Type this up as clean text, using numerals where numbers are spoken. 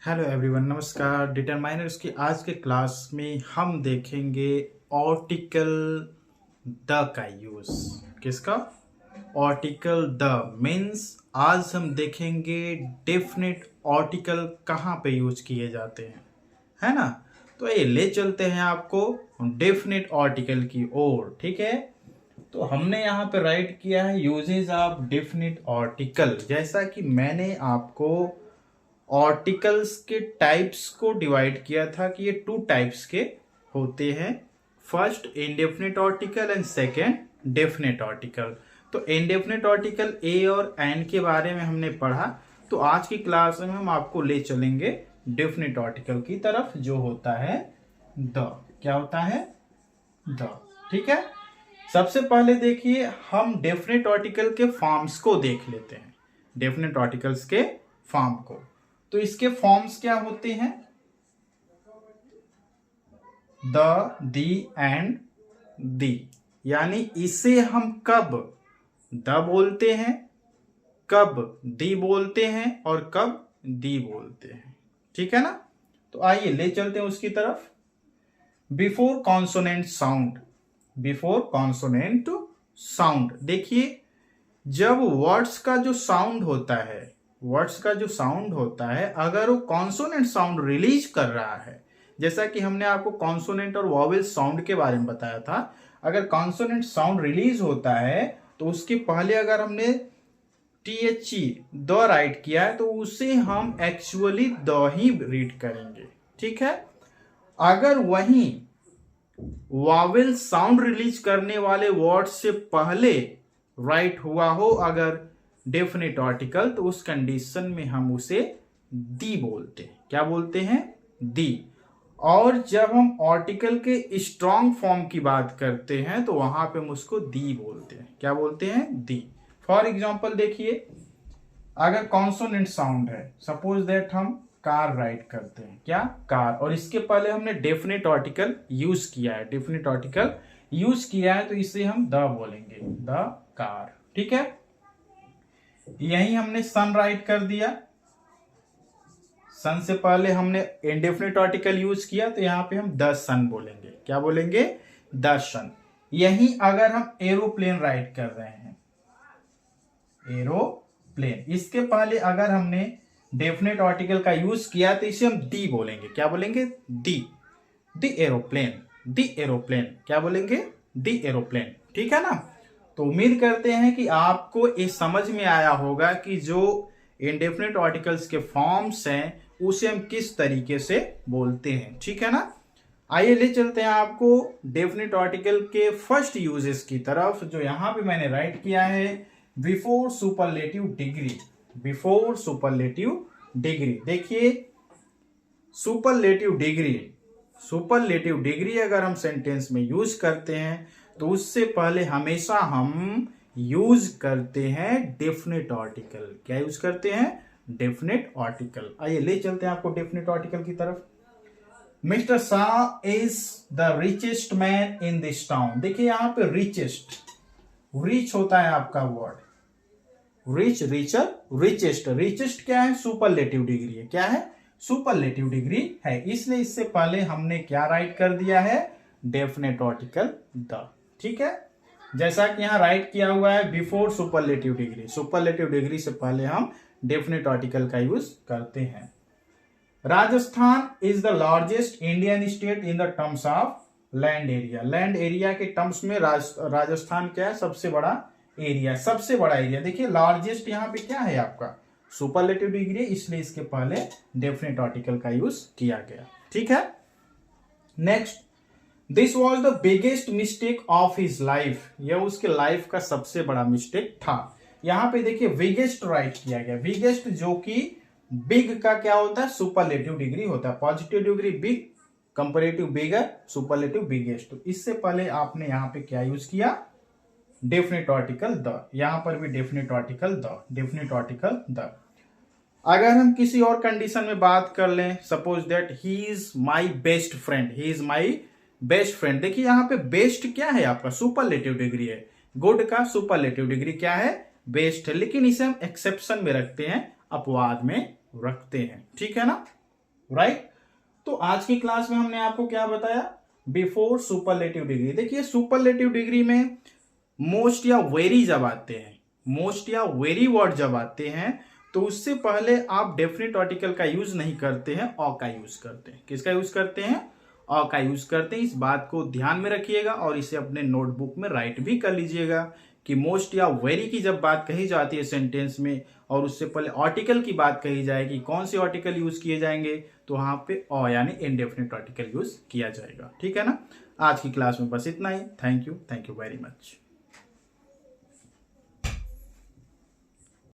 Hello everyone, नमस्कार। Determiners की आज के क्लास में हम देखेंगे आर्टिकल द का यूज। किसका? आर्टिकल द मीन्स आज हम देखेंगे डेफिनेट आर्टिकल कहाँ पे यूज किए जाते हैं, है ना। तो ये ले चलते हैं आपको डेफिनेट आर्टिकल की ओर, ठीक है। तो हमने यहाँ पे राइट किया है यूजेज ऑफ डेफिनेट आर्टिकल। जैसा कि मैंने आपको आर्टिकल्स के टाइप्स को डिवाइड किया था कि ये टू टाइप्स के होते हैं, first indefinite article and second definite article. तो इंडेफिनिट आर्टिकल ए और एन के बारे में हमने पढ़ा। तो आज की क्लास में हम आपको ले चलेंगे डेफिनेट आर्टिकल की तरफ, जो होता है द। क्या होता है? द। ठीक है। सबसे पहले देखिए, हम डेफिनेट आर्टिकल के फॉर्म्स को देख लेते हैं। डेफिनेट आर्टिकल्स के फॉर्म को, तो इसके फॉर्म्स क्या होते हैं? The, the and the. यानी इसे हम कब द बोलते हैं, कब दी बोलते हैं और कब दी बोलते हैं। ठीक है ना। तो आइए ले चलते हैं उसकी तरफ। Before consonant sound, before consonant sound. देखिए, जब वर्ड्स का जो साउंड होता है, वर्ड्स का जो साउंड होता है, अगर वो कॉन्सोनेंट साउंड रिलीज कर रहा है, जैसा कि हमने आपको कॉन्सोनेंट और वॉवेल साउंड के बारे में बताया था, अगर कॉन्सोनेंट साउंड रिलीज होता है तो उसके पहले अगर हमने THE द राइट किया है तो उसे हम एक्चुअली द ही रीड करेंगे। ठीक है। अगर वही वॉवेल साउंड रिलीज करने वाले वर्ड से पहले राइट हुआ हो अगर डेफिनेट आर्टिकल, तो उस कंडीशन में हम उसे दी बोलते हैं। क्या बोलते हैं? दी। और जब हम आर्टिकल के स्ट्रॉन्ग फॉर्म की बात करते हैं तो वहां पे हम उसको दी बोलते हैं। क्या बोलते हैं? दी। फॉर एग्जाम्पल देखिए, अगर कॉन्सोनेंट साउंड है, सपोज दैट हम कार राइट करते हैं, क्या? कार, और इसके पहले हमने डेफिनेट आर्टिकल यूज किया है, डेफिनेट आर्टिकल यूज किया है, तो इसे हम द बोलेंगे, द कार। ठीक है। यही हमने सन राइट कर दिया, सन से पहले हमने इंडेफिनिट आर्टिकल यूज किया, तो यहां पे हम द सन बोलेंगे। क्या बोलेंगे? द सन। यही अगर हम एरोप्लेन राइट कर रहे हैं, एरोप्लेन, इसके पहले अगर हमने डेफिनेट आर्टिकल का यूज किया तो इसे हम दी बोलेंगे। क्या बोलेंगे? दी। दी एरोप्लेन, दी एरोप्लेन। क्या बोलेंगे? दी एरोप्लेन। ठीक है ना। तो उम्मीद करते हैं कि आपको ये समझ में आया होगा कि जो इंडेफिनिट आर्टिकल्स के फॉर्म्स हैं उसे हम किस तरीके से बोलते हैं। ठीक है ना। आइए ले चलते हैं आपको डेफिनिट आर्टिकल के फर्स्ट यूजेस की तरफ, जो यहां पे मैंने राइट किया है before superlative degree. Before superlative degree. देखिए, सुपरलेटिव डिग्री, सुपरलेटिव डिग्री अगर हम सेंटेंस में यूज करते हैं तो उससे पहले हमेशा हम यूज करते हैं डेफिनेट आर्टिकल। क्या यूज करते हैं? Definite article. आइए ले चलते हैं आपको डेफिनेट आर्टिकल की तरफ। Mister Shah is the richest man in this town. देखिए यहां पे रिचेस्ट, रिच होता है आपका word, rich, richer, richest. Richest क्या है? सुपरलेटिव डिग्री है। क्या है? सुपरलेटिव डिग्री है। इसलिए इससे पहले हमने क्या राइट कर दिया है? Definite article the. ठीक है। जैसा कि यहां राइट किया हुआ है before superlative degree, superlative degree से पहले हम डेफिनेट आर्टिकल का यूज करते हैं। Rajasthan is the largest Indian state in the terms of land area. Land area के टर्म्स में राजस्थान क्या है? सबसे बड़ा एरिया, सबसे बड़ा एरिया। देखिए लार्जेस्ट यहाँ पे क्या है आपका? सुपरलेटिव डिग्री, इसलिए इसके पहले डेफिनेट आर्टिकल का यूज किया गया। ठीक है। Next, this was the biggest mistake of his life. यह उसके लाइफ का सबसे बड़ा मिस्टेक था। यहां पे देखिए बिगेस्ट राइट किया गया। बिगेस्ट जो कि बिग का क्या होता है? सुपरलेटिव डिग्री होता है। पॉजिटिव डिग्री बिग, कंपैरेटिव बिगर, सुपरलेटिव बिगेस्ट। तो इससे पहले आपने यहां पे क्या यूज किया? Definite article the. यहां पर भी definite article the, definite article the. अगर हम किसी और कंडीशन में बात कर लें, suppose that he is my best friend, he is my best friend. देखिए यहां पे बेस्ट क्या है आपका? सुपरलेटिव डिग्री है। गुड का सुपरलेटिव डिग्री क्या है? बेस्ट है। लेकिन इसे हम एक्सेप्शन में रखते हैं, अपवाद में रखते हैं। ठीक है ना। राइट। तो आज की क्लास में हमने आपको क्या बताया, बिफोर सुपरलेटिव डिग्री। देखिए सुपरलेटिव डिग्री में मोस्ट या वेरी जब आते हैं, मोस्ट या वेरी वर्ड जब आते हैं, तो उससे पहले आप डेफिनेट आर्टिकल का यूज नहीं करते हैं, अ का यूज करते हैं। किसका यूज करते हैं, अ का यूज करते हैं। इस बात को ध्यान में रखिएगा और इसे अपने नोटबुक में राइट भी कर लीजिएगा कि मोस्ट या वेरी की जब बात कही जाती है सेंटेंस में और उससे पहले आर्टिकल की बात कही जाएगी, कौन से आर्टिकल यूज किए जाएंगे, तो वहां पे अ यानी इनडेफिनेट आर्टिकल यूज किया जाएगा। ठीक है ना। आज की क्लास में बस इतना ही। Thank you very much.